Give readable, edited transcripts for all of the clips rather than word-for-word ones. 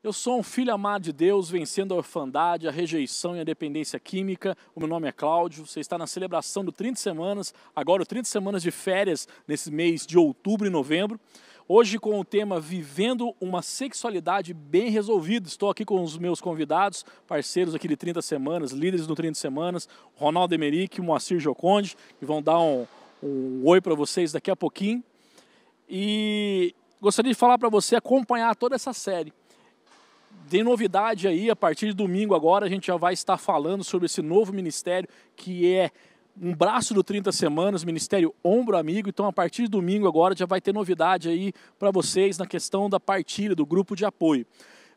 Eu sou um filho amado de Deus, vencendo a orfandade, a rejeição e a dependência química. O meu nome é Cláudio, você está na celebração do 30 Semanas, agora o 30 Semanas de férias, nesse mês de outubro e novembro. Hoje com o tema Vivendo uma Sexualidade Bem Resolvida. Estou aqui com os meus convidados, parceiros aqui de 30 Semanas, líderes do 30 Semanas, Ronaldo Emerick e o Moacir Joconde, que vão dar um oi para vocês daqui a pouquinho. E gostaria de falar para você acompanhar toda essa série. Tem novidade aí, a partir de domingo agora a gente já vai estar falando sobre esse novo ministério que é um braço do 30 Semanas, Ministério Ombro Amigo. Então a partir de domingo agora já vai ter novidade aí para vocês na questão da partilha, do grupo de apoio.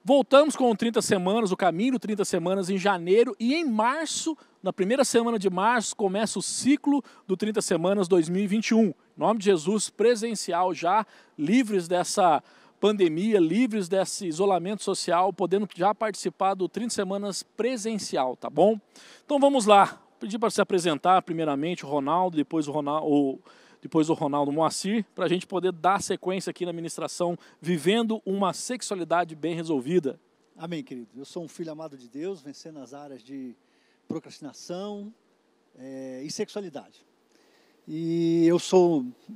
Voltamos com o 30 Semanas, o caminho do 30 Semanas em janeiro e em março, na primeira semana de março, começa o ciclo do 30 Semanas 2021. Em nome de Jesus, presencial já, livres dessa pandemia, livres desse isolamento social, podendo já participar do 30 Semanas presencial, tá bom? Então vamos lá, pedir para se apresentar primeiramente o Ronaldo, depois o Ronaldo Moacir, para a gente poder dar sequência aqui na ministração, vivendo uma sexualidade bem resolvida. Amém, querido. Eu sou um filho amado de Deus, vencendo as áreas de procrastinação e sexualidade. E eu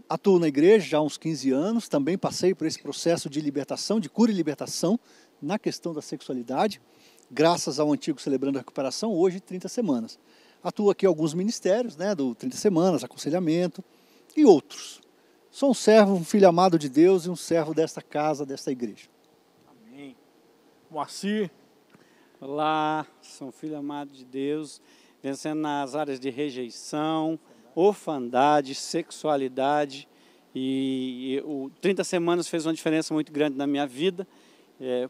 atuo na igreja já há uns 15 anos, também passei por esse processo de libertação, de cura e libertação na questão da sexualidade, graças ao antigo Celebrando a Recuperação, hoje 30 Semanas. Atuo aqui em alguns ministérios, do 30 Semanas, aconselhamento e outros. Sou um servo, um filho amado de Deus e um servo desta casa, desta igreja. Amém. Moacir. Olá, sou um filho amado de Deus, vencendo nas áreas de rejeição, orfandade, sexualidade, e o 30 Semanas fez uma diferença muito grande na minha vida.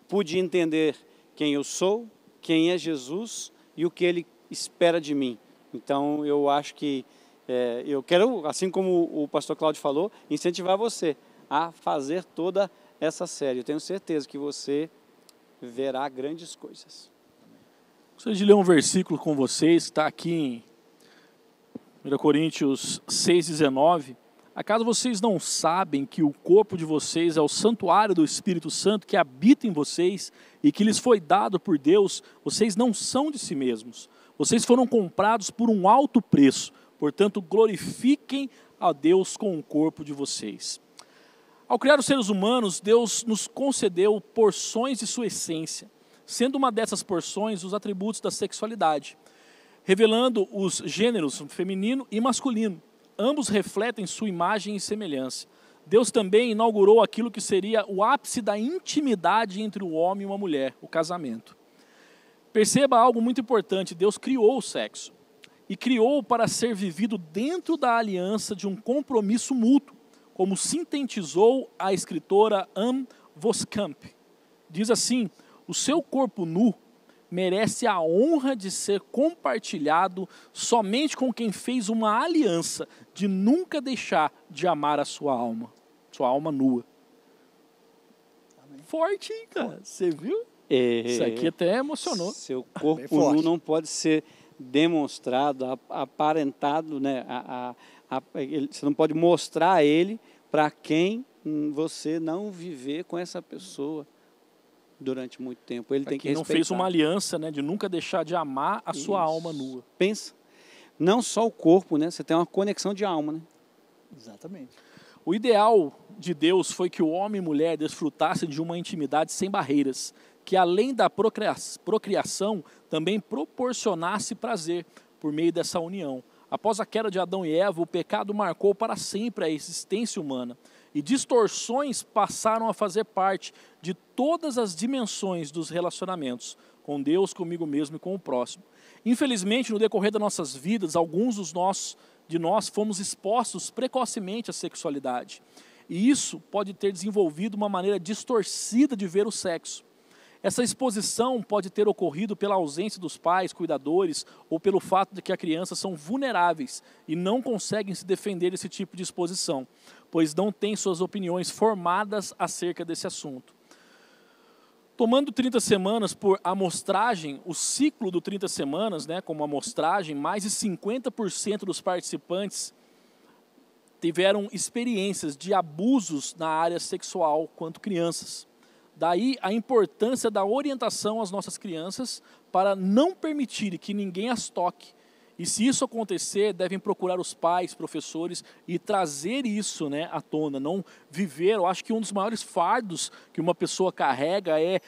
Pude entender quem eu sou, quem é Jesus e o que Ele espera de mim. Então eu acho que eu quero, assim como o pastor Cláudio falou, incentivar você a fazer toda essa série. Eu tenho certeza que você verá grandes coisas. Gostaria de ler um versículo com vocês, que está aqui em 1 Coríntios 6,19. Acaso vocês não sabem que o corpo de vocês é o santuário do Espírito Santo que habita em vocês e que lhes foi dado por Deus? Vocês não são de si mesmos. Vocês foram comprados por um alto preço. Portanto, glorifiquem a Deus com o corpo de vocês. Ao criar os seres humanos, Deus nos concedeu porções de sua essência, sendo uma dessas porções os atributos da sexualidade, revelando os gêneros feminino e masculino. Ambos refletem sua imagem e semelhança. Deus também inaugurou aquilo que seria o ápice da intimidade entre o homem e uma mulher, o casamento. Perceba algo muito importante: Deus criou o sexo e criou para ser vivido dentro da aliança de um compromisso mútuo, como sintetizou a escritora Anne Voskamp. Diz assim: o seu corpo nu merece a honra de ser compartilhado somente com quem fez uma aliança de nunca deixar de amar a sua alma nua. Amém. Forte, hein, cara? Você viu? Isso aqui até emocionou. Seu corpo nu não pode ser demonstrado, aparentado, você não pode mostrar ele para quem você não viver com essa pessoa durante muito tempo. Ele tem que respeitar. Não fez uma aliança, de nunca deixar de amar a sua alma nua. Pensa, não só o corpo, você tem uma conexão de alma, Exatamente. O ideal de Deus foi que o homem e mulher desfrutassem de uma intimidade sem barreiras, que além da procriação, também proporcionasse prazer por meio dessa união. Após a queda de Adão e Eva, o pecado marcou para sempre a existência humana, e distorções passaram a fazer parte de todas as dimensões dos relacionamentos, com Deus, comigo mesmo e com o próximo. Infelizmente, no decorrer das nossas vidas, alguns de nós fomos expostos precocemente à sexualidade. E isso pode ter desenvolvido uma maneira distorcida de ver o sexo. Essa exposição pode ter ocorrido pela ausência dos pais, cuidadores, ou pelo fato de que as crianças são vulneráveis e não conseguem se defender desse tipo de exposição, pois não têm suas opiniões formadas acerca desse assunto. Tomando 30 Semanas por amostragem, o ciclo do 30 Semanas, como amostragem, mais de 50% dos participantes tiveram experiências de abusos na área sexual quanto crianças. Daí a importância da orientação às nossas crianças para não permitir que ninguém as toque. E se isso acontecer, devem procurar os pais, professores e trazer isso, né, à tona. Não viver, eu acho que um dos maiores fardos que uma pessoa carrega é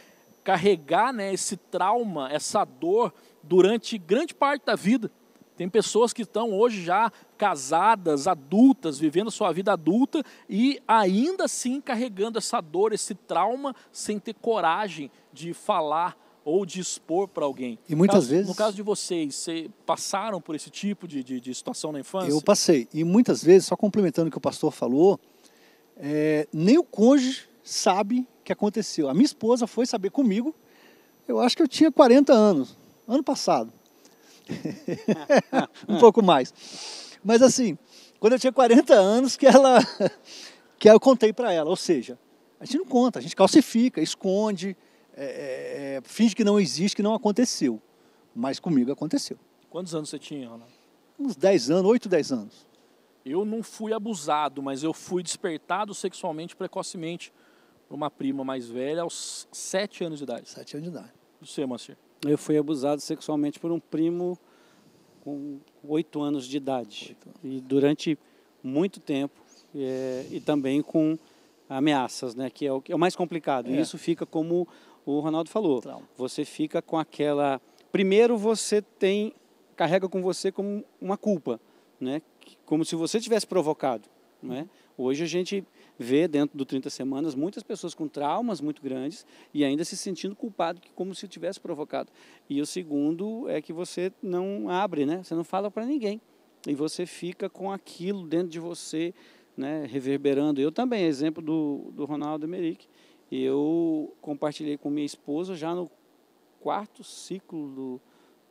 carregar, né, esse trauma, essa dor durante grande parte da vida. Tem pessoas que estão hoje já casadas, adultas, vivendo sua vida adulta e ainda assim carregando essa dor, esse trauma, sem ter coragem de falar ou de expor para alguém. E muitas vezes... No caso de vocês passaram por esse tipo de situação na infância? Eu passei. E muitas vezes, só complementando o que o pastor falou, nem o cônjuge sabe que aconteceu. A minha esposa foi saber comigo, eu acho que eu tinha 40 anos, ano passado. Um pouco mais. Mas assim, quando eu tinha 40 anos que eu contei para ela. Ou seja, a gente não conta, a gente calcifica, esconde, finge que não existe, que não aconteceu. Mas comigo aconteceu. Quantos anos você tinha, Ronaldo? Uns 10 anos, 8, 10 anos. Eu não fui abusado, mas eu fui despertado sexualmente precocemente por uma prima mais velha aos 7 anos de idade. 7 anos de idade. Você, Moacir? Eu fui abusado sexualmente por um primo com 8 anos de idade. E durante muito tempo, e também com ameaças, né, que é o mais complicado. E isso fica como o Ronaldo falou. Trauma. Você fica com aquela... Primeiro você carrega com você como uma culpa, né, como se você tivesse provocado, né? Hoje a gente vê dentro do 30 Semanas muitas pessoas com traumas muito grandes e ainda se sentindo culpado, como se tivesse provocado. E o segundo é que você não abre, né? Você não fala para ninguém. E você fica com aquilo dentro de você, né, reverberando. Eu também, exemplo do Ronaldo Emerick. Eu compartilhei com minha esposa já no 4º ciclo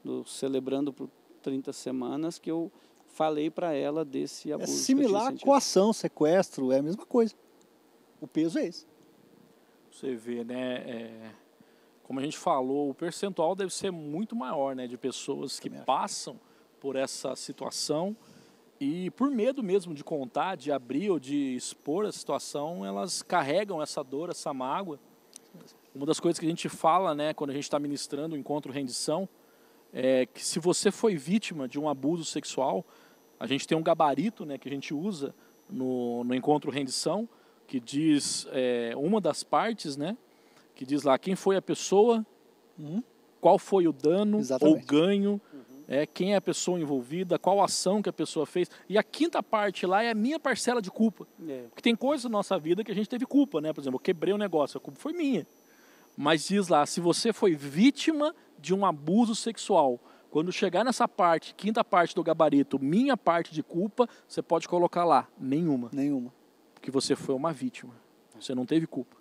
do Celebrando por 30 Semanas, que eu falei para ela desse abuso. É similar a coação, sequestro, é a mesma coisa. O peso é esse. Você vê, né? Como a gente falou, o percentual deve ser muito maior, né, de pessoas que passam por essa situação e por medo mesmo de contar, de abrir ou de expor a situação, elas carregam essa dor, essa mágoa. Uma das coisas que a gente fala, né, quando a gente está ministrando o encontro rendição, é que se você foi vítima de um abuso sexual, a gente tem um gabarito, né, que a gente usa no encontro rendição, que diz uma das partes, né, que diz lá quem foi a pessoa, qual foi o dano ou ganho, quem é a pessoa envolvida, qual ação que a pessoa fez. E a 5ª parte lá é a minha parcela de culpa. Porque tem coisas na nossa vida que a gente teve culpa, né? Por exemplo, eu quebrei um negócio, a culpa foi minha. Mas diz lá, se você foi vítima de um abuso sexual, quando chegar nessa parte, 5ª parte do gabarito, minha parte de culpa, você pode colocar lá, nenhuma. Nenhuma. Porque você foi uma vítima, você não teve culpa.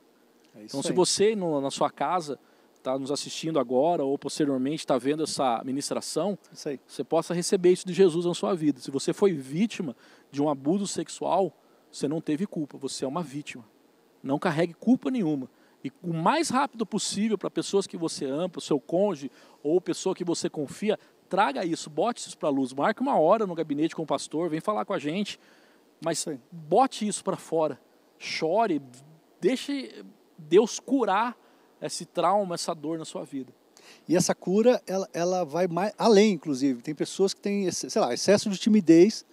Então se aí. você na sua casa está nos assistindo agora ou posteriormente está vendo essa ministração, Isso aí. você possa receber isso de Jesus na sua vida. Se você foi vítima de um abuso sexual, você não teve culpa, você é uma vítima. Não carregue culpa nenhuma. E o mais rápido possível para pessoas que você ama, para o seu cônjuge ou pessoa que você confia, traga isso, bote isso para a luz. Marque uma hora no gabinete com o pastor, vem falar com a gente, mas bote isso para fora. Chore, deixe Deus curar esse trauma, essa dor na sua vida. E essa cura, ela vai mais além, inclusive. Tem pessoas que têm, sei lá, excesso de timidez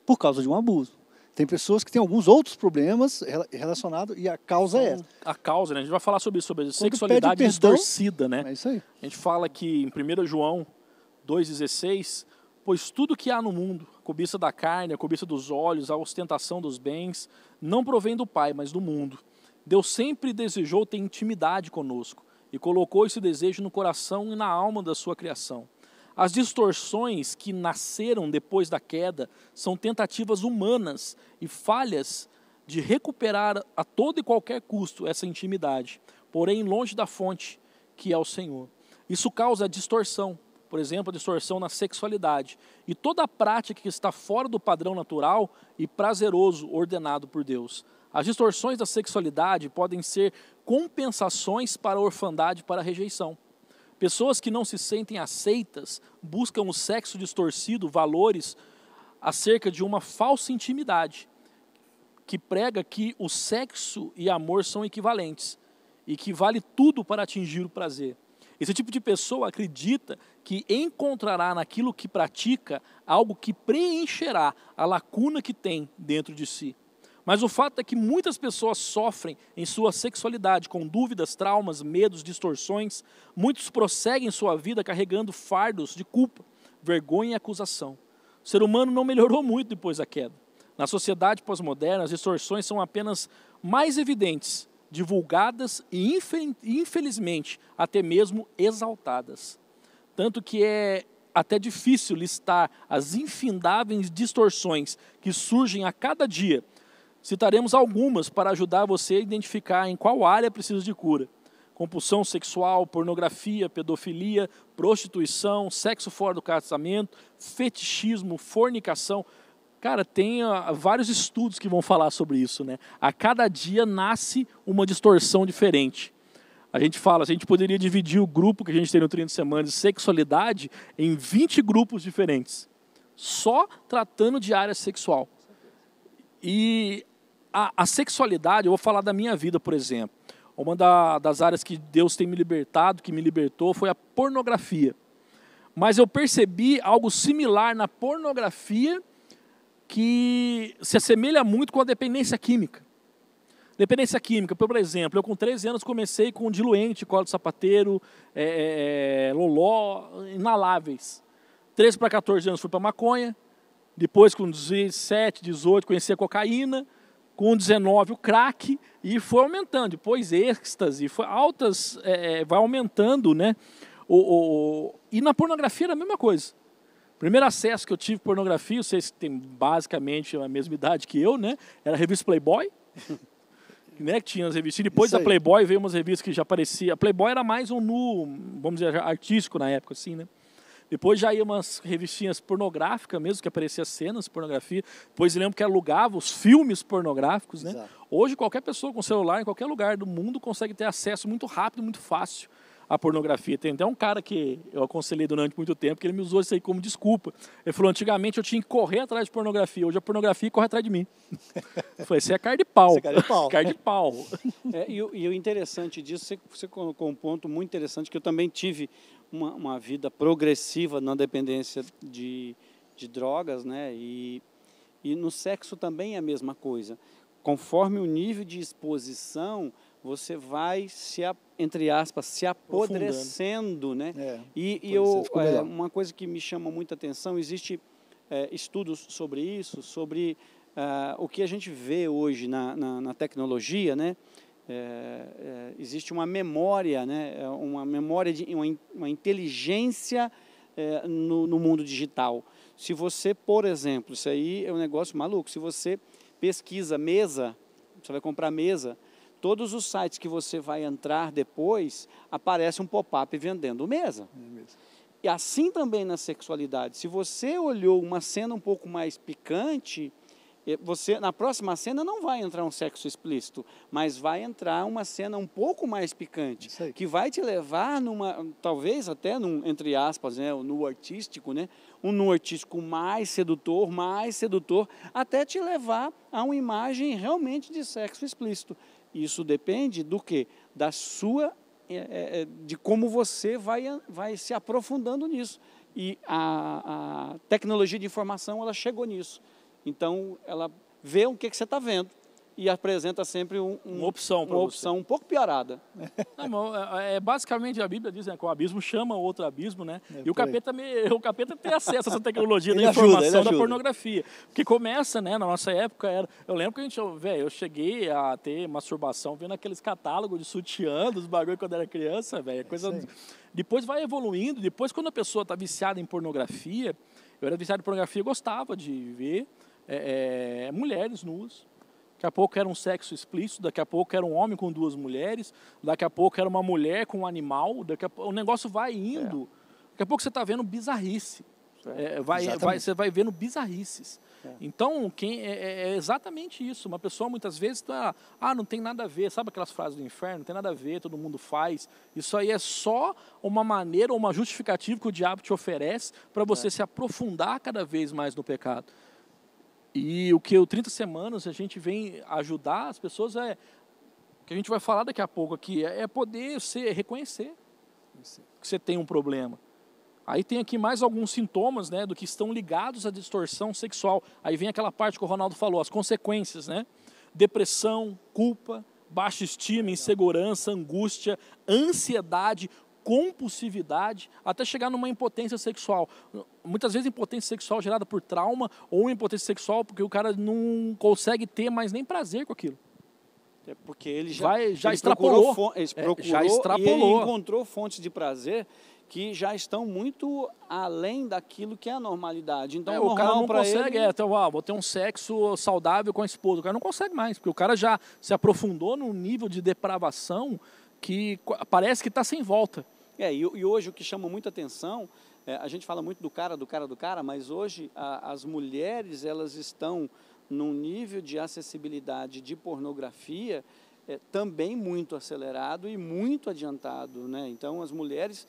por causa de um abuso. Tem pessoas que têm alguns outros problemas relacionados e a causa é essa. A causa, né? A gente vai falar sobre isso, sobre sexualidade distorcida, né? É isso aí. A gente fala que em 1 João 2,16, pois tudo que há no mundo, a cobiça da carne, a cobiça dos olhos, a ostentação dos bens, não provém do Pai, mas do mundo. Deus sempre desejou ter intimidade conosco e colocou esse desejo no coração e na alma da sua criação. As distorções que nasceram depois da queda são tentativas humanas e falhas de recuperar a todo e qualquer custo essa intimidade, porém longe da fonte, que é o Senhor. Isso causa distorção, por exemplo, a distorção na sexualidade e toda a prática que está fora do padrão natural e prazeroso ordenado por Deus. As distorções da sexualidade podem ser compensações para a orfandade e para a rejeição. Pessoas que não se sentem aceitas buscam o sexo distorcido, valores acerca de uma falsa intimidade, que prega que o sexo e amor são equivalentes. e que vale tudo para atingir o prazer. Esse tipo de pessoa acredita que encontrará naquilo que pratica algo que preencherá a lacuna que tem dentro de si. Mas o fato é que muitas pessoas sofrem em sua sexualidade com dúvidas, traumas, medos, distorções. Muitos prosseguem sua vida carregando fardos de culpa, vergonha e acusação. O ser humano não melhorou muito depois da queda. Na sociedade pós-moderna, as distorções são apenas mais evidentes, divulgadas e, infelizmente, até mesmo exaltadas. Tanto que é até difícil listar as infindáveis distorções que surgem a cada dia. Citaremos algumas para ajudar você a identificar em qual área precisa de cura. Compulsão sexual, pornografia, pedofilia, prostituição, sexo fora do casamento, fetichismo, fornicação. Cara, tem vários estudos que vão falar sobre isso, né? A cada dia nasce uma distorção diferente. A gente fala, a gente poderia dividir o grupo que a gente tem no 30 Semanas de sexualidade em 20 grupos diferentes, só tratando de área sexual. E a sexualidade, eu vou falar da minha vida, por exemplo. Uma das áreas que Deus tem me libertado, que me libertou, foi a pornografia. Mas eu percebi algo similar na pornografia que se assemelha muito com a dependência química. Dependência química, por exemplo, eu com 13 anos comecei com diluente, cola de sapateiro, loló, inaláveis. 13 para 14 anos fui para maconha, depois com 17, 18 conheci a cocaína, com 19 o crack, e foi aumentando, depois êxtase, foi altas, vai aumentando, né? E na pornografia era a mesma coisa. Primeiro acesso que eu tive à pornografia, vocês têm basicamente a mesma idade que eu, né? Era a revista Playboy, né? Que tinha as revistas. Depois da Playboy veio umas revistas que já aparecia. A Playboy era mais um nu, vamos dizer, artístico na época, assim, né? Depois já ia umas revistinhas pornográficas mesmo, que aparecia cenas de pornografia. Depois eu lembro que alugava os filmes pornográficos, né? Exato. Hoje qualquer pessoa com celular, em qualquer lugar do mundo, consegue ter acesso muito rápido, muito fácil à pornografia. Tem até um cara que eu aconselhei durante muito tempo, que ele me usou isso aí como desculpa. Ele falou, antigamente eu tinha que correr atrás de pornografia, hoje a pornografia corre atrás de mim. Eu falei, você é cara de pau. Você é cara de pau. Cara de pau. E o interessante disso, você colocou um ponto muito interessante, que eu também tive uma vida progressiva na dependência de drogas, né? E no sexo também é a mesma coisa. Conforme o nível de exposição, você vai entre aspas, se apodrecendo, né? Uma coisa que me chama muita atenção, existe estudos sobre isso, sobre o que a gente vê hoje na tecnologia, né? Existe uma memória, né? Uma inteligência no mundo digital. Se você, por exemplo, isso aí é um negócio maluco, se você pesquisa mesa, você vai comprar mesa, todos os sites que você vai entrar depois, aparece um pop-up vendendo mesa. E assim também na sexualidade. Se você olhou uma cena um pouco mais picante, na próxima cena não vai entrar um sexo explícito, mas vai entrar uma cena um pouco mais picante, que vai te levar talvez até entre aspas, né, no artístico, né, um nu artístico mais sedutor, até te levar a uma imagem realmente de sexo explícito. Isso depende do quê? Da sua, de como você vai se aprofundando nisso. E a tecnologia de informação, ela chegou nisso. Então, ela vê o que você está vendo e apresenta sempre uma opção um pouco piorada. Não, basicamente, a Bíblia diz, né, que o abismo chama outro abismo, né? E o capeta tem acesso a essa tecnologia da informação da pornografia. Porque começa, né, na nossa época, eu lembro que eu cheguei a ter masturbação vendo aqueles catálogos de sutiã, dos bagulho quando era criança, velho. Depois vai evoluindo, depois quando a pessoa está viciada em pornografia, eu era viciado em pornografia, gostava de ver mulheres nuas. Daqui a pouco era um sexo explícito, daqui a pouco era um homem com duas mulheres, daqui a pouco era uma mulher com um animal, o negócio vai indo. Daqui a pouco você está vendo bizarrice. Você vai vendo bizarrices. Então, é exatamente isso. Uma pessoa muitas vezes não tem nada a ver. Sabe aquelas frases do inferno? Não tem nada a ver, todo mundo faz. Isso aí é só uma maneira, uma justificativa que o diabo te oferece para você se aprofundar cada vez mais no pecado. E o que o 30 Semanas a gente vem ajudar as pessoas que a gente vai falar daqui a pouco aqui, é poder reconhecer que você tem um problema. Aí tem aqui mais alguns sintomas, né, do que estão ligados à distorção sexual. Aí vem aquela parte que o Ronaldo falou, as consequências, né? Depressão, culpa, baixa estima, insegurança, angústia, ansiedade, compulsividade, até chegar numa impotência sexual. Muitas vezes impotência sexual gerada por trauma ou impotência sexual porque o cara não consegue ter mais nem prazer com aquilo. É porque ele já extrapolou. Já extrapolou. E ele encontrou fontes de prazer que já estão muito além daquilo que é a normalidade. Então, o cara não consegue, ele... então, vou ter um sexo saudável com a esposa. O cara não consegue mais, porque o cara já se aprofundou num nível de depravação que parece que está sem volta. E hoje o que chama muita atenção, a gente fala muito do cara, mas hoje as mulheres, elas estão num nível de acessibilidade de pornografia também muito acelerado e muito adiantado, né? Então, as mulheres...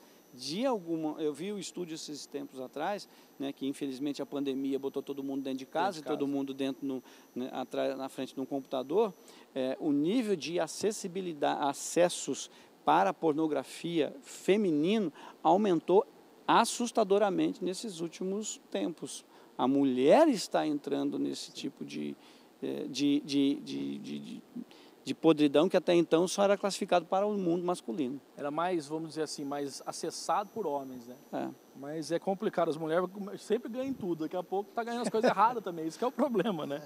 eu vi o estúdio esses tempos atrás, né, que infelizmente a pandemia botou todo mundo dentro de casa, e todo mundo dentro atrás, na frente de um computador, o nível de acessibilidade, acessos para a pornografia feminino aumentou assustadoramente nesses últimos tempos. A mulher está entrando nesse tipo de podridão que até então só era classificado para o mundo masculino. Era mais, vamos dizer assim, mais acessado por homens, né? É. Mas é complicado, as mulheres sempre ganham tudo, daqui a pouco tá ganhando as coisas erradas também, isso que é o problema, né?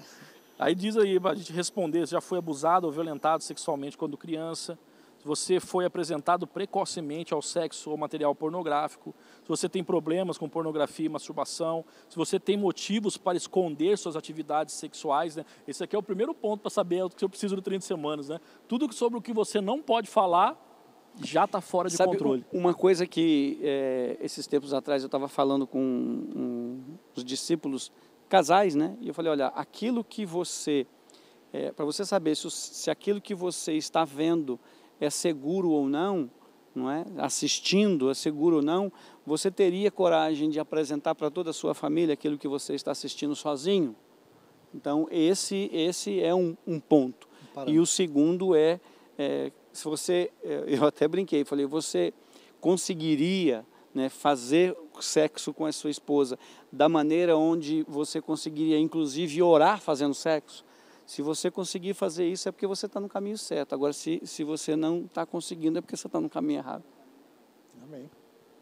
Aí diz aí, pra gente responder, se já foi abusado ou violentado sexualmente quando criança, se você foi apresentado precocemente ao sexo ou material pornográfico, se você tem problemas com pornografia e masturbação, se você tem motivos para esconder suas atividades sexuais, né? Esse aqui é o primeiro ponto para saber o que eu preciso do 30 semanas, né? Tudo sobre o que você não pode falar já está fora de controle. Uma coisa que esses tempos atrás eu estava falando com os discípulos, casais, né? E eu falei, olha, aquilo que você, para você saber se aquilo que você está vendo é seguro ou não, não é? Assistindo é seguro ou não, você teria coragem de apresentar para toda a sua família aquilo que você está assistindo sozinho? Então, esse é um ponto. E o segundo se você, eu até brinquei, falei, você conseguiria, né, fazer sexo com a sua esposa da maneira onde você conseguiria, inclusive, orar fazendo sexo? Se você conseguir fazer isso, é porque você está no caminho certo. Agora, se você não está conseguindo, é porque você está no caminho errado. Amém.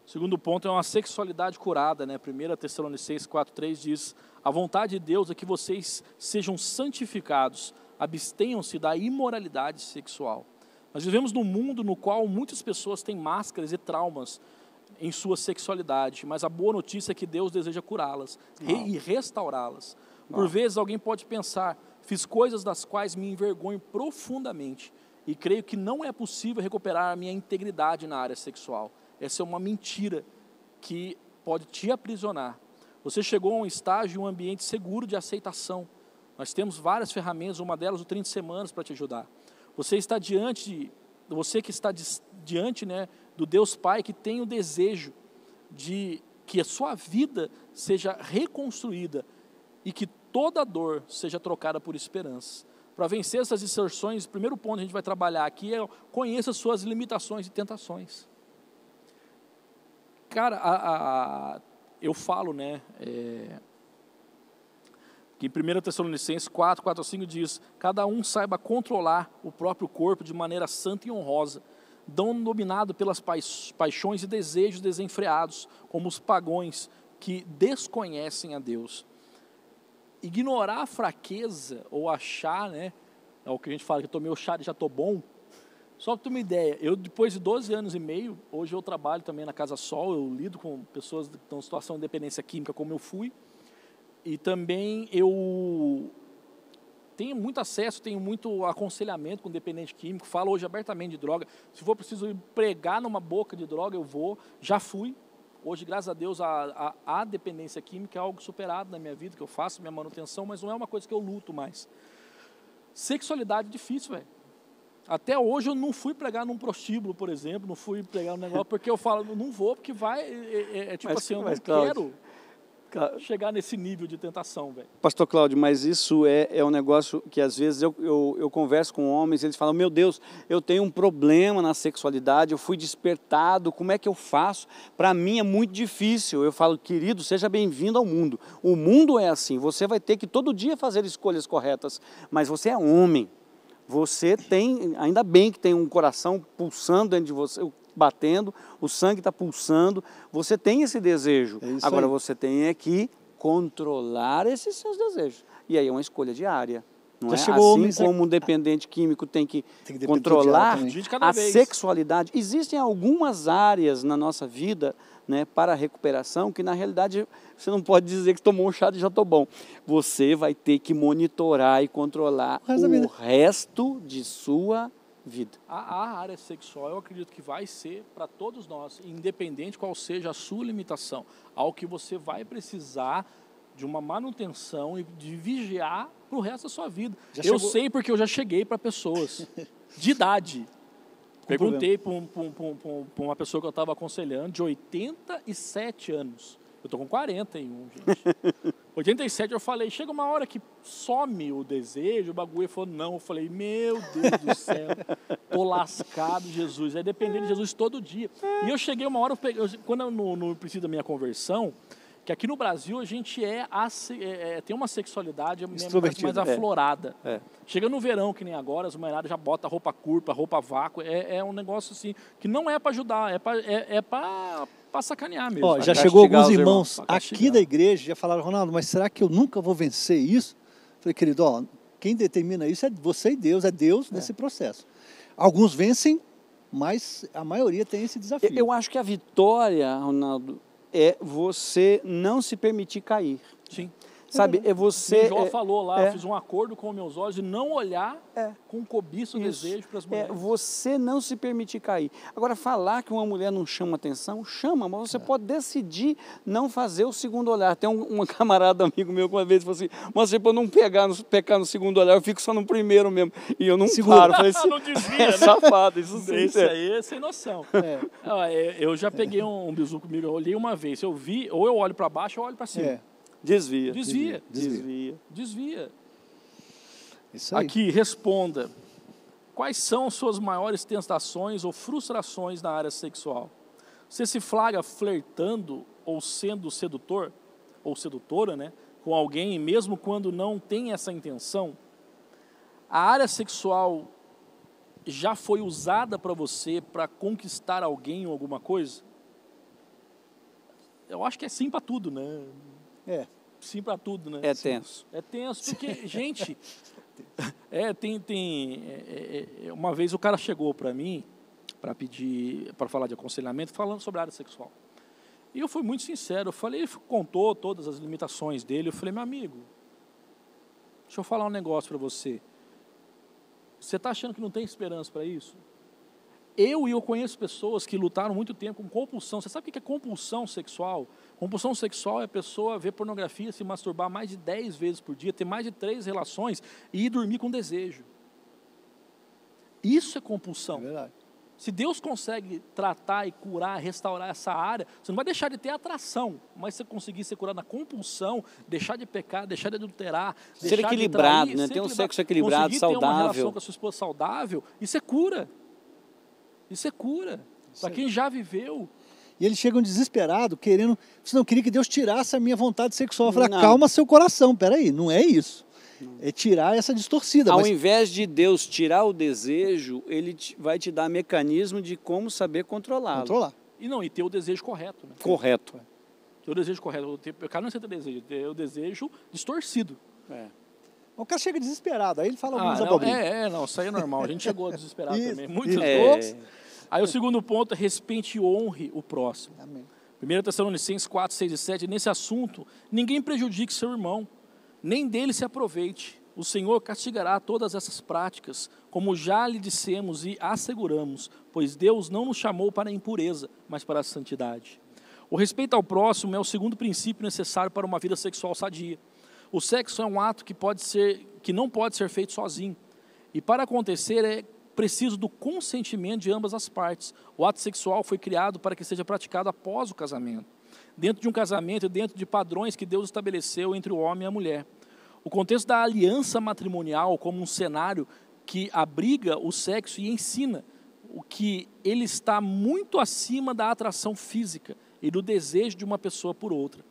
O segundo ponto é uma sexualidade curada, né? 1 Tessalonicenses 4,3 diz, a vontade de Deus é que vocês sejam santificados, abstenham-se da imoralidade sexual. Nós vivemos num mundo no qual muitas pessoas têm máscaras e traumas em sua sexualidade, mas a boa notícia é que Deus deseja curá-las e restaurá-las. Por vezes alguém pode pensar, fiz coisas das quais me envergonho profundamente e creio que não é possível recuperar a minha integridade na área sexual. Essa é uma mentira que pode te aprisionar. Você chegou a um estágio, um ambiente seguro de aceitação. Nós temos várias ferramentas, uma delas o 30 semanas para te ajudar. Você que está diante, né, do Deus Pai que tem o desejo de que a sua vida seja reconstruída e que toda dor seja trocada por esperança. Para vencer essas distorções, o primeiro ponto que a gente vai trabalhar aqui é conheça suas limitações e tentações. Cara, eu falo, né, que em 1 Tessalonicenses 4:5 diz, cada um saiba controlar o próprio corpo de maneira santa e honrosa, não dominado pelas paixões e desejos desenfreados, como os pagãos que desconhecem a Deus. Ignorar a fraqueza ou achar, né, é o que a gente fala, que eu tomei o chá e já estou bom. Só para ter uma ideia, eu depois de 12 anos e meio, hoje eu trabalho também na Casa Sol, eu lido com pessoas que estão em situação de dependência química como eu fui, e também eu tenho muito acesso, tenho muito aconselhamento com dependente químico, falo hoje abertamente de droga, se for preciso ir pregar numa boca de droga, eu vou, já fui. Hoje, graças a Deus, a dependência química é algo superado na minha vida, que eu faço minha manutenção, mas não é uma coisa que eu luto mais. Sexualidade é difícil, velho. Até hoje eu não fui pregar num prostíbulo, por exemplo, não fui pregar num negócio, porque eu falo, não vou, porque vai, tipo assim, eu não quero. chegar nesse nível de tentação, velho. Pastor Cláudio, mas isso é um negócio que às vezes eu converso com homens, eles falam, meu Deus, eu tenho um problema na sexualidade, eu fui despertado, como é que eu faço? Para mim é muito difícil. Eu falo, querido, seja bem-vindo ao mundo. O mundo é assim, você vai ter que todo dia fazer escolhas corretas, mas você é homem. Você tem, ainda bem que tem um coração pulsando dentro de você, batendo, o sangue está pulsando, você tem esse desejo. Agora você tem que controlar esses seus desejos. E aí é uma escolha diária. Não é? Assim como um dependente químico tem que controlar a sexualidade. Existem algumas áreas na nossa vida, né, para a recuperação que na realidade você não pode dizer que tomou um chá de já estou bom. Você vai ter que monitorar e controlar o resto de sua vida. A área sexual, eu acredito que vai ser para todos nós, independente qual seja a sua limitação, algo que você vai precisar de uma manutenção e de vigiar para o resto da sua vida. Eu sei porque eu já cheguei para pessoas de idade. Perguntei para uma pessoa que eu estava aconselhando, de 87 anos. Eu estou com 41, gente. 87, eu falei, chega uma hora que some o desejo, o bagulho. Ele falou, não. Eu falei, meu Deus do céu, tô lascado, Jesus. É dependendo de Jesus todo dia. E eu cheguei uma hora, quando eu no princípio da minha conversão, que aqui no Brasil a gente tem uma sexualidade mais aflorada. Chega no verão, que nem agora, as mulheradas já botam roupa curta, roupa vácuo. É um negócio assim, que não é para ajudar, é para sacanear mesmo. Ó, já chegou alguns irmãos aqui da igreja, já falaram, Ronaldo, mas será que eu nunca vou vencer isso? Eu falei, querido, ó, quem determina isso é você e Deus, é Deus nesse processo. Alguns vencem, mas a maioria tem esse desafio. Eu acho que a vitória, Ronaldo, é você não se permitir cair. Sim. Sabe, é você... O Jó falou lá, eu fiz um acordo com meus olhos de não olhar com cobiça e desejo para as mulheres. Você não se permitir cair. Agora, falar que uma mulher não chama atenção, chama, mas você pode decidir não fazer o segundo olhar. Tem um camarada amigo meu que uma vez falou assim, mas para eu não pecar no segundo olhar, eu fico só no primeiro mesmo. E eu não paro. Falei assim, não desvia, né? Safado, isso sim. Isso aí é sem noção. Eu já peguei um bizu comigo, eu olhei uma vez, eu vi, ou eu olho para baixo ou eu olho para cima. Desvia. Isso aí. Aqui, responda. Quais são suas maiores tentações ou frustrações na área sexual? Você se flagra flertando ou sendo sedutor, ou sedutora, né, com alguém, mesmo quando não tem essa intenção? A área sexual já foi usada para você para conquistar alguém ou alguma coisa? Eu acho que é sim para tudo, né? Sim para tudo, né? É tenso. É tenso, porque, gente, uma vez o cara chegou para mim para falar de aconselhamento, falando sobre a área sexual. E eu fui muito sincero, ele contou todas as limitações dele, eu falei, meu amigo, deixa eu falar um negócio para você. Você está achando que não tem esperança para isso? Eu conheço pessoas que lutaram muito tempo com compulsão. Você sabe o que é compulsão sexual? Compulsão sexual é a pessoa ver pornografia, se masturbar mais de 10 vezes por dia, ter mais de 3 relações e ir dormir com desejo. Isso é compulsão. É verdade. Se Deus consegue tratar e curar, restaurar essa área, você não vai deixar de ter atração, mas você conseguir ser curado na compulsão, deixar de pecar, deixar de adulterar, ser equilibrado, de trair, né? Ter um sexo equilibrado, saudável. Ter uma relação com a sua esposa saudável, isso é cura. Isso é cura. Para quem já viveu. E eles chegam desesperados, querendo... Você não queria que Deus tirasse a minha vontade sexual. Eu falei, calma seu coração, peraí, não é isso. É tirar essa distorcida. Ao invés de Deus tirar o desejo, Ele vai te dar mecanismo de como saber controlá-lo. Controlar. E ter o desejo correto. Né? Correto. Ter o desejo correto. O cara não é ter desejo, ter o desejo distorcido. O cara chega desesperado, aí ele fala algumas abobrinhas. Não, isso aí é normal. A gente chegou desesperado também. Muitas vezes. Aí o segundo ponto é respeite e honre o próximo. Amém. 1 Tessalonicenses 4, 6 e 7, nesse assunto, ninguém prejudique seu irmão, nem dele se aproveite. O Senhor castigará todas essas práticas, como já lhe dissemos e asseguramos, pois Deus não nos chamou para a impureza, mas para a santidade. O respeito ao próximo é o segundo princípio necessário para uma vida sexual sadia. O sexo é um ato que não pode ser feito sozinho. E para acontecer é preciso do consentimento de ambas as partes. O ato sexual foi criado para que seja praticado após o casamento. dentro de um casamento e dentro de padrões que Deus estabeleceu entre o homem e a mulher. O contexto da aliança matrimonial como um cenário que abriga o sexo e ensina o que ele está muito acima da atração física e do desejo de uma pessoa por outra.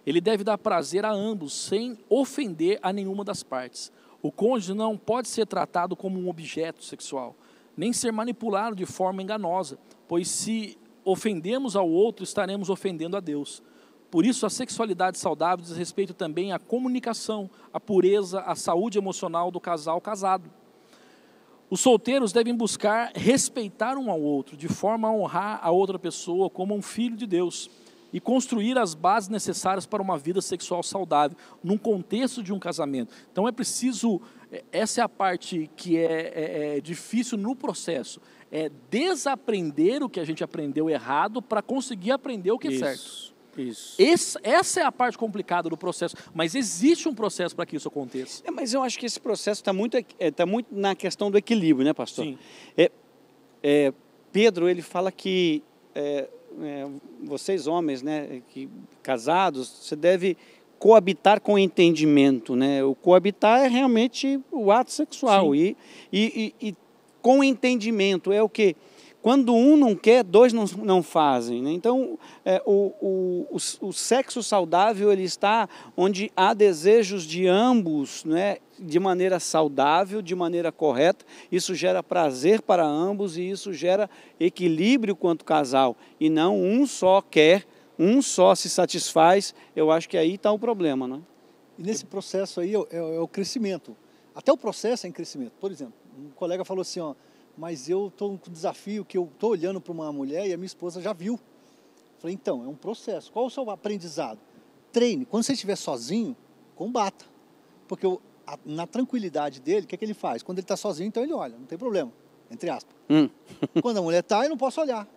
Ele deve dar prazer a ambos, sem ofender a nenhuma das partes. O cônjuge não pode ser tratado como um objeto sexual, nem ser manipulado de forma enganosa, pois se ofendemos ao outro, estaremos ofendendo a Deus. Por isso, a sexualidade saudável diz respeito também à comunicação, à pureza, à saúde emocional do casal casado. Os solteiros devem buscar respeitar um ao outro, de forma a honrar a outra pessoa como um filho de Deus e construir as bases necessárias para uma vida sexual saudável, num contexto de um casamento. Então é preciso, essa é a parte que é difícil no processo, é desaprender o que a gente aprendeu errado para conseguir aprender o que é certo. Essa é a parte complicada do processo, mas existe um processo para que isso aconteça. Mas eu acho que esse processo está muito na questão do equilíbrio, né, pastor? Sim. Pedro, ele fala que vocês homens, né, casados, você deve coabitar com entendimento, né? O coabitar é realmente o ato sexual e com entendimento é o quê? Quando um não quer, dois não fazem, né? Então, o sexo saudável ele está onde há desejos de ambos, né? De maneira saudável, de maneira correta. Isso gera prazer para ambos e isso gera equilíbrio quanto casal. E não um só quer, um só se satisfaz. Eu acho que aí está o problema, né? E nesse processo aí é o crescimento. Até o processo é em crescimento. Por exemplo, um colega falou assim, ó, mas eu estou com um desafio que eu estou olhando para uma mulher e a minha esposa já viu. Falei, então, é um processo. Qual o seu aprendizado? Treine. Quando você estiver sozinho, combata. Porque na tranquilidade dele, o que ele faz? Quando ele está sozinho, então ele olha, não tem problema, entre aspas. Quando a mulher está, eu não posso olhar.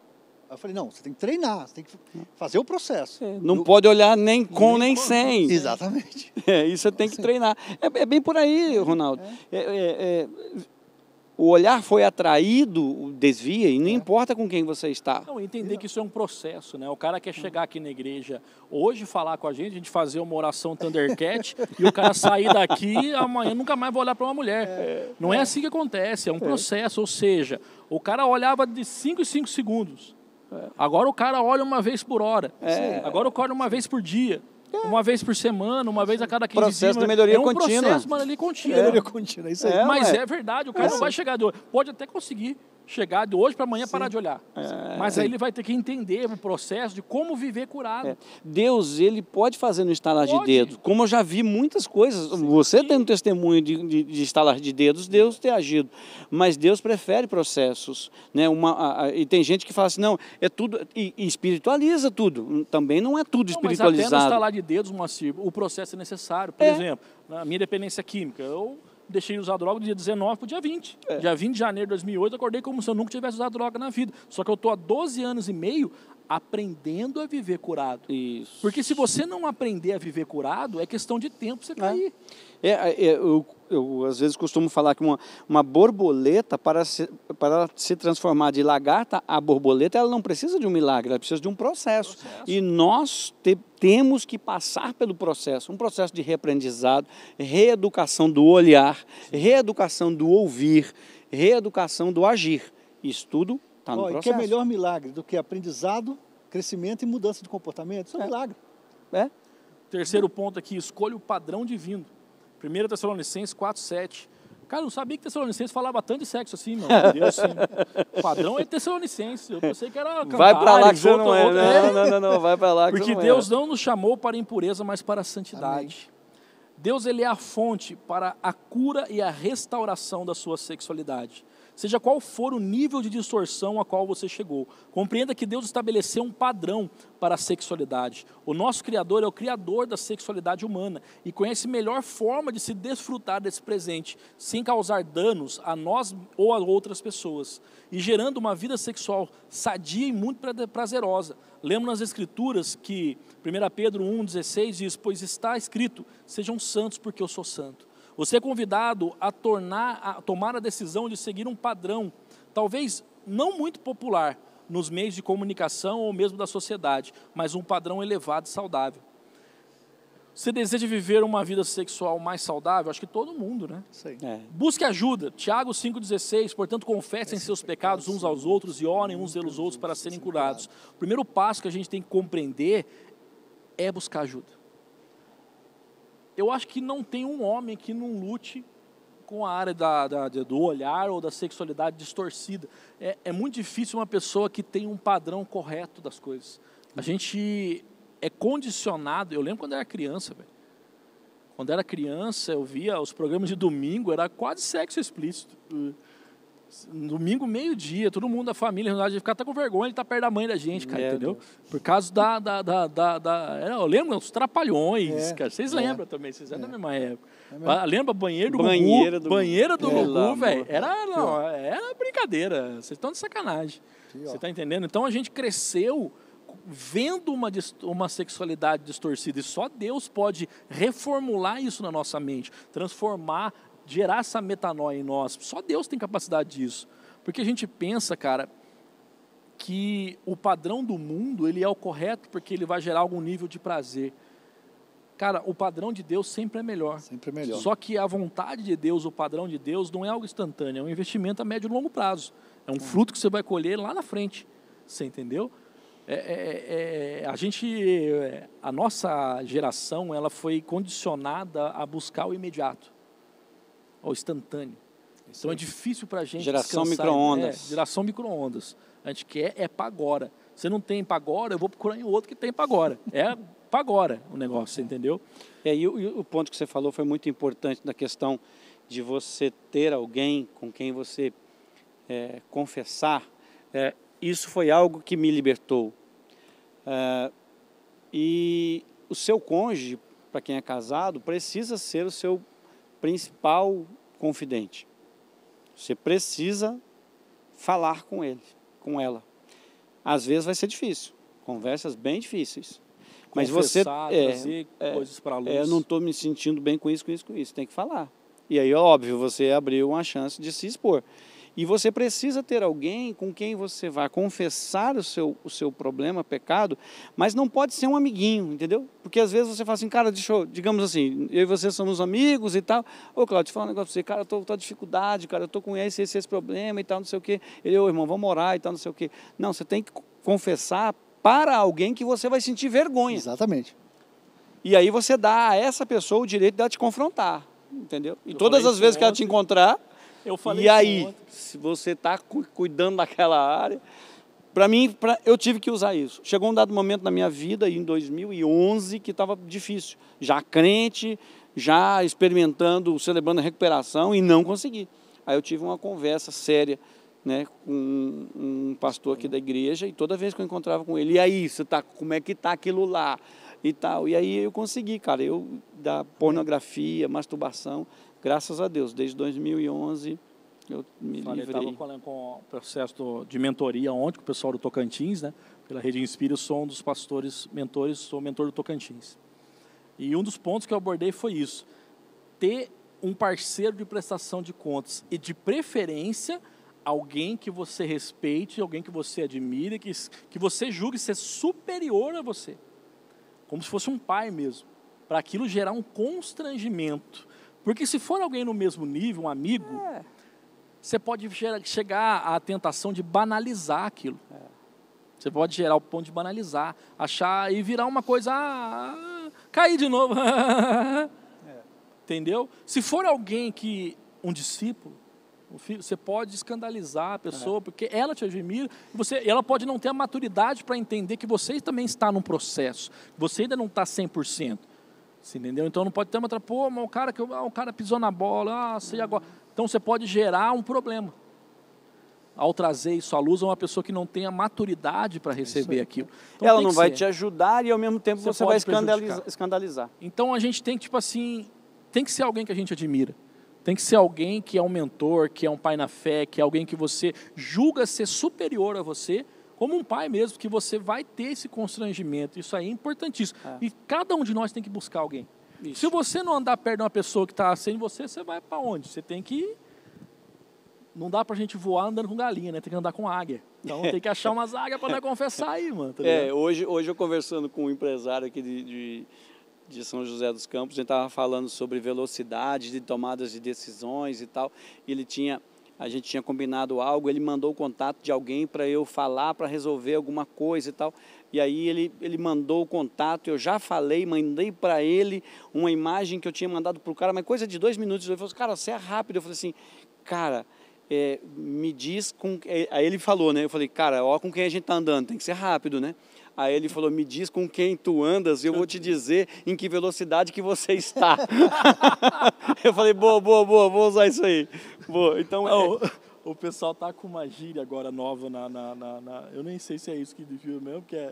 Aí eu falei, não, você tem que treinar, você tem que fazer o processo. Não pode olhar nem com, nem sem. Exatamente. Isso você tem que treinar. É bem por aí, Ronaldo. O olhar foi atraído, desvia, e não importa com quem você está. Não, entender que isso é um processo, né? O cara quer chegar aqui na igreja hoje, falar com a gente fazer uma oração Thundercat, e o cara sair daqui, amanhã nunca mais vai olhar para uma mulher. Não é assim que acontece, é um processo, ou seja, o cara olhava de 5 em 5 segundos. Agora o cara olha uma vez por hora. Agora o cara olha uma vez por dia. Uma vez por semana, uma vez a cada 15 dias. Processo de melhoria contínua. É um processo, mano, ali contínuo. Melhoria contínua, isso aí. Mas é verdade, o cara não vai chegar de hoje. Pode até conseguir chegar de hoje para amanhã parar de olhar. Mas aí ele vai ter que entender o processo de como viver curado. Deus, ele pode fazer no estalar de dedos. Como eu já vi muitas coisas. Você tem um testemunho de estalar de dedos, Deus ter agido. Mas Deus prefere processos. Né? E tem gente que fala assim, não, é tudo, e espiritualiza tudo. Também não é tudo espiritualizado. Mas até no estalar de dedos, Moacir, o processo é necessário. Por exemplo, na minha dependência química, eu deixei de usar droga do dia 19 para o dia 20. Dia 20 de janeiro de 2008, eu acordei como se eu nunca tivesse usado droga na vida. Só que eu estou há 12 anos e meio aprendendo a viver curado. Isso. Porque se você não aprender a viver curado, é questão de tempo você cair. Eu às vezes costumo falar que uma borboleta, para se transformar de lagarta a borboleta, ela não precisa de um milagre, ela precisa de um processo. E nós temos que passar pelo processo, um processo de reaprendizado, reeducação do olhar, reeducação do ouvir, reeducação do agir. Isso tudo está no processo. E que é melhor milagre do que aprendizado, crescimento e mudança de comportamento? Isso é um milagre. Terceiro ponto aqui, escolha o padrão divino. 1 Tessalonicenses 4:7. Cara, eu não sabia que Tessalonicenses falava tanto de sexo assim, meu Deus. Assim. O padrão é Tessalonicenses. Eu pensei que era Cantares. Vai para lá que você não é. Não, vai para lá que porque você não Deus não nos chamou para a impureza, mas para a santidade. Amém. Deus, ele é a fonte para a cura e a restauração da sua sexualidade. Seja qual for o nível de distorção a qual você chegou, compreenda que Deus estabeleceu um padrão para a sexualidade. O nosso Criador é o Criador da sexualidade humana e conhece a melhor forma de se desfrutar desse presente, sem causar danos a nós ou a outras pessoas, e gerando uma vida sexual sadia e muito prazerosa. Lemos nas Escrituras que 1 Pedro 1,16 diz, pois está escrito, sejam santos porque eu sou santo. Você é convidado a tomar a decisão de seguir um padrão, talvez não muito popular, nos meios de comunicação ou mesmo da sociedade, mas um padrão elevado e saudável. Você deseja viver uma vida sexual mais saudável? Acho que todo mundo, né? Sim. Busque ajuda. Tiago 5,16, portanto, confessem seus pecados uns aos outros e orem uns pelos outros para serem curados. O primeiro passo que a gente tem que compreender é buscar ajuda. Eu acho que não tem um homem que não lute com a área do olhar ou da sexualidade distorcida. É muito difícil uma pessoa que tem um padrão correto das coisas. A gente é condicionado. Eu lembro quando eu era criança, velho. Quando eu era criança, eu via os programas de domingo, era quase sexo explícito. Domingo, meio-dia, todo mundo da família, de ficar até com vergonha de estar perto da mãe da gente, cara, entendeu? Deus. Por causa eu lembro os Trapalhões, cara. Vocês lembram também, vocês eram da mesma época. Lembra banheiro do Gugu? Banheiro do Gugu, velho. Era brincadeira. Vocês estão de sacanagem. Você está entendendo? Então a gente cresceu vendo uma sexualidade distorcida, e só Deus pode reformular isso na nossa mente, transformar, gerar essa metanoia em nós. Só Deus tem capacidade disso. Porque a gente pensa, cara, que o padrão do mundo, ele é o correto porque ele vai gerar algum nível de prazer. Cara, o padrão de Deus sempre é melhor. Sempre é melhor. Só que a vontade de Deus, o padrão de Deus, não é algo instantâneo, é um investimento a médio e longo prazo. É um fruto que você vai colher lá na frente. Você entendeu? A nossa geração, ela foi condicionada a buscar o imediato, ao instantâneo. Então é difícil para a gente Geração descansar. micro-ondas. Geração micro-ondas. A gente quer para agora. Você não tem para agora, eu vou procurar em outro que tem para agora. É para agora o negócio, você entendeu? E o ponto que você falou foi muito importante na questão de você ter alguém com quem você confessar. Isso foi algo que me libertou. E o seu cônjuge, para quem é casado, precisa ser o seu principal confidente. Você precisa falar com ele, com ela. Às vezes vai ser difícil, conversas bem difíceis. Mas você trazer coisas para a luz. Eu não estou me sentindo bem com isso, tem que falar. E aí, óbvio, você abriu uma chance de se expor. E você precisa ter alguém com quem você vai confessar o seu problema, pecado, mas não pode ser um amiguinho, entendeu? Porque às vezes você fala assim, cara, digamos assim, eu e você somos amigos e tal. Ô, Cláudio, deixa eu falar um negócio pra você, cara, eu tô com dificuldade, cara, eu tô com esse problema e tal, não sei o quê. Ele, ô, irmão, vamos orar e tal, não sei o quê. Não, você tem que confessar para alguém que você vai sentir vergonha. Exatamente. E aí você dá a essa pessoa o direito de ela te confrontar, entendeu? E todas as vezes que ela te encontrar, e aí, se você está cuidando daquela área, para mim, eu tive que usar isso. Chegou um dado momento na minha vida, em 2011, que estava difícil. Já crente, já experimentando, celebrando a recuperação e não consegui. Aí eu tive uma conversa séria, né, com um pastor aqui da igreja, e toda vez que eu encontrava com ele, e aí, como é que está aquilo lá? E tal. E aí eu consegui, cara, da pornografia, masturbação, graças a Deus, desde 2011 eu me livrei. Eu estava com o processo de mentoria ontem com o pessoal do Tocantins, né? Pela Rede Inspira, eu sou um dos pastores, mentores, sou mentor do Tocantins. E um dos pontos que eu abordei foi isso, ter um parceiro de prestação de contas e, de preferência, alguém que você respeite, alguém que você admire, que você julgue ser superior a você, como se fosse um pai mesmo, para aquilo gerar um constrangimento. Porque se for alguém no mesmo nível, um amigo, você pode chegar à tentação de banalizar aquilo. Você pode gerar o ponto de banalizar, achar e virar uma coisa, cair de novo. Entendeu? Se for alguém um discípulo, você pode escandalizar a pessoa, porque ela te admira, e ela pode não ter a maturidade para entender que você também está num processo, você ainda não está 100%. Você entendeu? Então não pode ter uma mas o cara pisou na bola, sei agora. Então você pode gerar um problema ao trazer isso à luz a uma pessoa que não tem a maturidade para receber aquilo. Então, ela não vai te ajudar e ao mesmo tempo você vai escandalizar. Então a gente tem que, tem que ser alguém que a gente admira. Tem que ser alguém que é um mentor, que é um pai na fé, que é alguém que você julga ser superior a você, como um pai mesmo, que você vai ter esse constrangimento. Isso aí é importantíssimo. E cada um de nós tem que buscar alguém. Isso. Se você não andar perto de uma pessoa que está sem você, você vai para onde? Você tem que... Não dá para a gente voar andando com galinha, né? Tem que andar com águia. Então tem que achar umas águas para não confessar aí, mano. Tá ligado? Hoje eu conversando com um empresário aqui de São José dos Campos, a gente estava falando sobre velocidade de tomadas de decisões e tal. A gente tinha combinado algo, ele mandou o contato de alguém para eu falar, para resolver alguma coisa e tal. E aí ele mandou o contato, eu já falei, mandei para ele uma imagem que eu tinha mandado para o cara, mas coisa de 2 minutos. Ele falou assim, cara, você é rápido. Eu falei assim, cara, me diz com... Aí ele falou, né? Eu falei, cara, ó com quem a gente está andando, tem que ser rápido, né? Aí ele falou, me diz com quem tu andas e eu vou te dizer em que velocidade que você está. Eu falei, boa, vou usar isso aí. Boa, então... O pessoal tá com uma gíria agora nova eu nem sei se é isso que viu mesmo, porque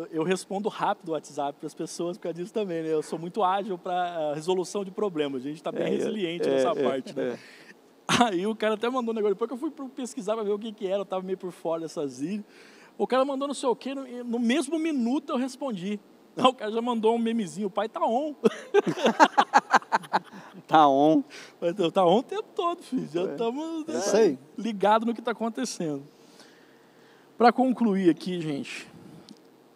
eu respondo rápido o WhatsApp para as pessoas por causa disso também, né? Eu sou muito ágil para resolução de problemas, a gente está bem resiliente nessa parte, né? Aí o cara até mandou um negócio, depois que eu fui pesquisar para ver o que era, eu estava meio por fora dessas gírias. O cara mandou não sei o quê, no mesmo minuto eu respondi. O cara já mandou um memezinho, o pai tá on. Tá on. Tá on o tempo todo, filho. Já estamos ligados no que está acontecendo. Para concluir aqui, gente,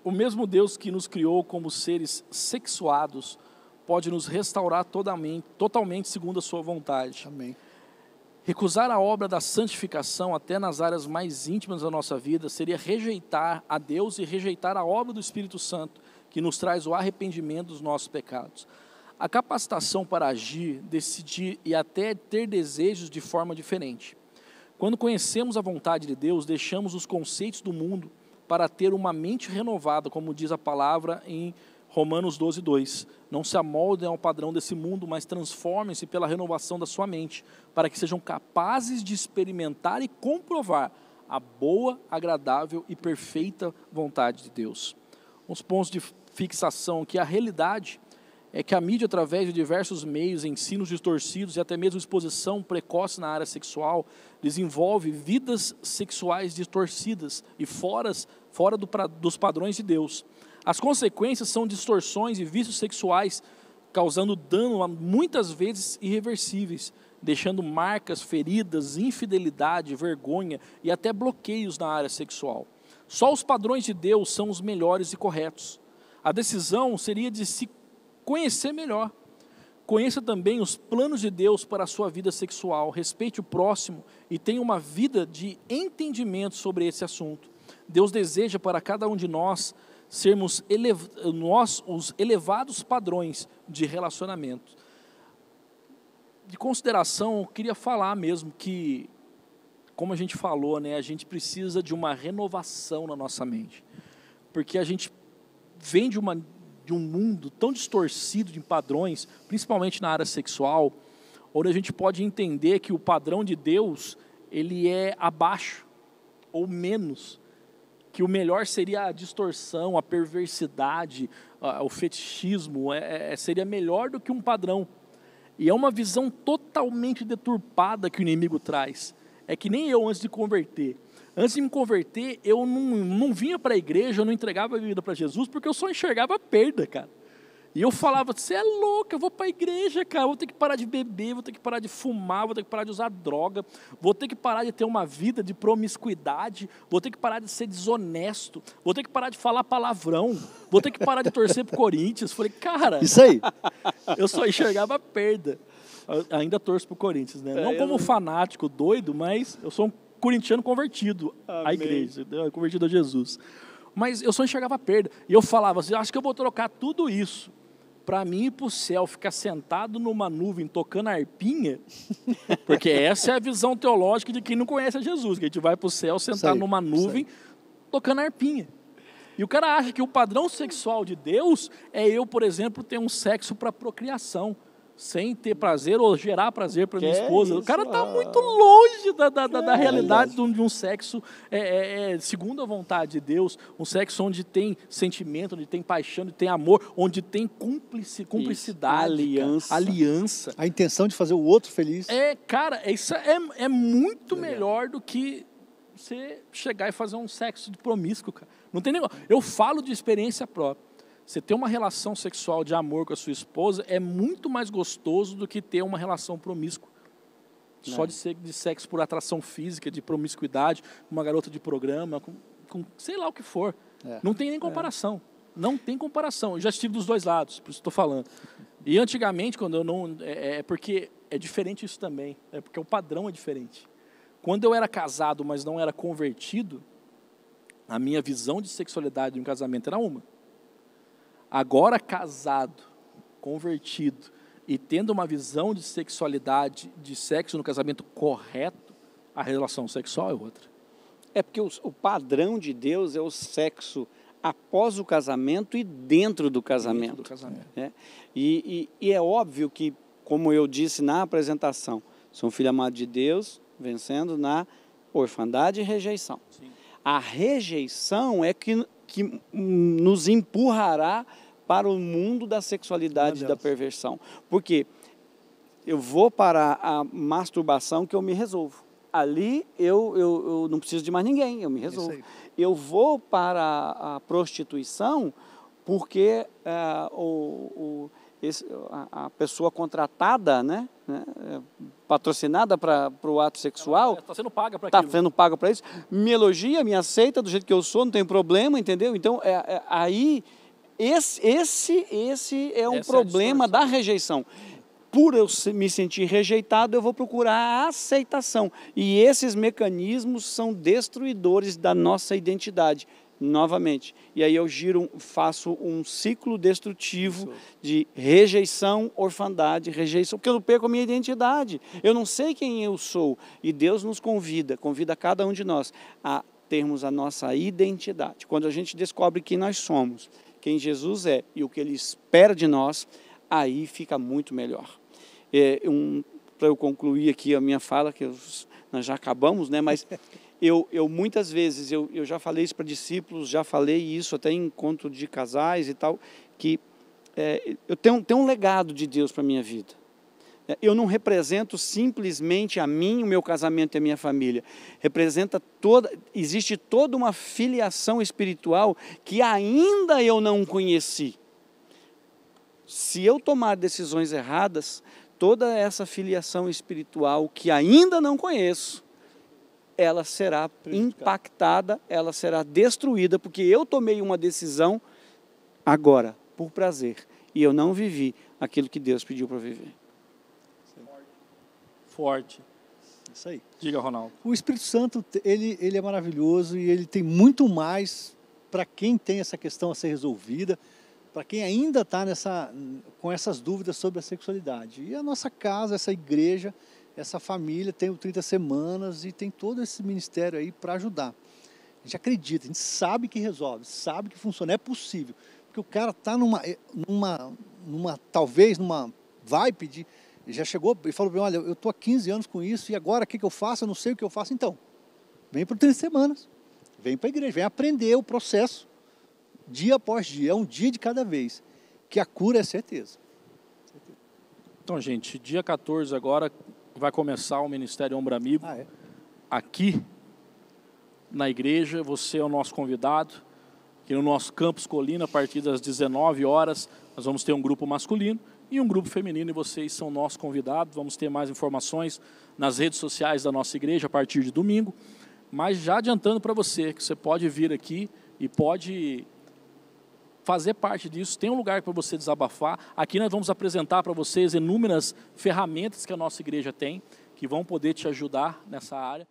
o mesmo Deus que nos criou como seres sexuados pode nos restaurar totalmente segundo a sua vontade. Amém. Recusar a obra da santificação até nas áreas mais íntimas da nossa vida seria rejeitar a Deus e rejeitar a obra do Espírito Santo, que nos traz o arrependimento dos nossos pecados. A capacitação para agir, decidir e até ter desejos de forma diferente. Quando conhecemos a vontade de Deus, deixamos os conceitos do mundo para ter uma mente renovada, como diz a palavra em Romanos 12:2. Não se amoldem ao padrão desse mundo, mas transformem-se pela renovação da sua mente, para que sejam capazes de experimentar e comprovar a boa, agradável e perfeita vontade de Deus. Uns pontos de fixação que a realidade é que a mídia, através de diversos meios, ensinos distorcidos e até mesmo exposição precoce na área sexual, desenvolve vidas sexuais distorcidas e fora dos padrões de Deus. As consequências são distorções e vícios sexuais, causando dano muitas vezes irreversíveis, deixando marcas, feridas, infidelidade, vergonha e até bloqueios na área sexual. Só os padrões de Deus são os melhores e corretos. A decisão seria de se conhecer melhor. Conheça também os planos de Deus para a sua vida sexual, respeite o próximo e tenha uma vida de entendimento sobre esse assunto. Deus deseja para cada um de nós sermos os elevados padrões de relacionamento. De consideração, eu queria falar mesmo que, como a gente falou, né, a gente precisa de uma renovação na nossa mente. Porque a gente vem de um mundo tão distorcido de padrões, principalmente na área sexual, onde a gente pode entender que o padrão de Deus, ele é abaixo ou menos, que o melhor seria a distorção, a perversidade, o fetichismo, seria melhor do que um padrão. E é uma visão totalmente deturpada que o inimigo traz. É que nem eu antes de converter. Antes de me converter, eu não vinha para a igreja, eu não entregava a vida para Jesus, porque eu só enxergava perda, cara. E eu falava, você é louco, eu vou para a igreja, cara, vou ter que parar de beber, vou ter que parar de fumar, vou ter que parar de usar droga, vou ter que parar de ter uma vida de promiscuidade, vou ter que parar de ser desonesto, vou ter que parar de falar palavrão, vou ter que parar de torcer pro Corinthians. Falei, cara, isso aí. Eu só enxergava perda. Eu ainda torço pro Corinthians, né? Não como fanático doido, mas eu sou um corintiano convertido à igreja, convertido a Jesus. Mas eu só enxergava perda. E eu falava assim, acho que eu vou trocar tudo isso para mim ir para o céu, ficar sentado numa nuvem tocando arpinha, porque essa é a visão teológica de quem não conhece a Jesus, que a gente vai para o céu sentado numa nuvem tocando arpinha. E o cara acha que o padrão sexual de Deus é eu, por exemplo, ter um sexo para procriação, sem ter prazer ou gerar prazer para minha esposa. O cara está muito longe da realidade de um sexo segundo a vontade de Deus, um sexo onde tem sentimento, onde tem paixão, onde tem amor, onde tem cumplicidade, aliança. A intenção de fazer o outro feliz. Cara, isso é muito melhor do que você chegar e fazer um sexo de promíscuo, cara. Não tem negócio. Eu falo de experiência própria. Você ter uma relação sexual de amor com a sua esposa é muito mais gostoso do que ter uma relação promíscua. só de sexo por atração física, de promiscuidade, uma garota de programa, com sei lá o que for. Não tem nem comparação. Não tem comparação. Eu já estive dos dois lados, por isso estou falando. E antigamente, quando eu não... porque é diferente isso também. É porque o padrão é diferente. Quando eu era casado, mas não era convertido, a minha visão de sexualidade em um casamento era uma. Agora, casado, convertido e tendo uma visão de sexualidade, de sexo no casamento correto, a relação sexual é outra. É porque o padrão de Deus é o sexo após o casamento e dentro do casamento. Né? E é óbvio que, como eu disse na apresentação, sou um filho amado de Deus, vencendo na orfandade e rejeição. Sim. A rejeição é que nos empurrará para o mundo da sexualidade e da perversão. Porque eu vou para a masturbação que eu me resolvo. Ali eu não preciso de mais ninguém, eu me resolvo. Eu vou para a prostituição porque a pessoa contratada, né, patrocinada para o ato sexual, está sendo paga para aquilo. Está sendo paga para isso, me elogia, me aceita do jeito que eu sou, não tem problema, entendeu? Então, aí, esse é um problema da rejeição. Por eu me sentir rejeitado, eu vou procurar a aceitação. E esses mecanismos são destruidores da nossa identidade, novamente. E aí eu faço um ciclo destrutivo de rejeição, orfandade, rejeição, porque eu não perco a minha identidade. Eu não sei quem eu sou. E Deus nos convida cada um de nós a termos a nossa identidade. Quando a gente descobre quem nós somos, quem Jesus é e o que Ele espera de nós, aí fica muito melhor. Para eu concluir aqui a minha fala, que nós já acabamos, né? Mas eu muitas vezes, eu já falei isso para discípulos, já falei isso até em encontro de casais e tal, que eu tenho um legado de Deus para a minha vida. Eu não represento simplesmente a mim, o meu casamento e a minha família. Existe toda uma filiação espiritual que ainda eu não conheci. Se eu tomar decisões erradas, toda essa filiação espiritual que ainda não conheço, ela será impactada, ela será destruída, porque eu tomei uma decisão agora, por prazer, e eu não vivi aquilo que Deus pediu para viver. Forte. Isso aí. Diga, Ronaldo. O Espírito Santo, ele é maravilhoso e ele tem muito mais para quem tem essa questão a ser resolvida, para quem ainda está com essas dúvidas sobre a sexualidade. E a nossa casa, essa igreja, essa família tem o 30 Semanas e tem todo esse ministério aí para ajudar. A gente acredita, a gente sabe que resolve, sabe que funciona, é possível. Porque o cara está talvez numa vibe de... Já chegou e falou para mim, olha, eu estou há 15 anos com isso e agora o que eu faço? Eu não sei o que eu faço. Então, vem para o 30 Semanas, vem para a igreja, vem aprender o processo. Dia após dia, é um dia de cada vez, que a cura é certeza. Então, gente, dia 14 agora vai começar o Ministério Ombro Amigo, aqui na igreja. Você é o nosso convidado, aqui no nosso Campus Colina, a partir das 19 horas, nós vamos ter um grupo masculino e um grupo feminino, e vocês são nossos convidados. Vamos ter mais informações nas redes sociais da nossa igreja a partir de domingo, mas já adiantando para você, que você pode vir aqui e pode fazer parte disso, tem um lugar para você desabafar. Aqui nós vamos apresentar para vocês inúmeras ferramentas que a nossa igreja tem, que vão poder te ajudar nessa área.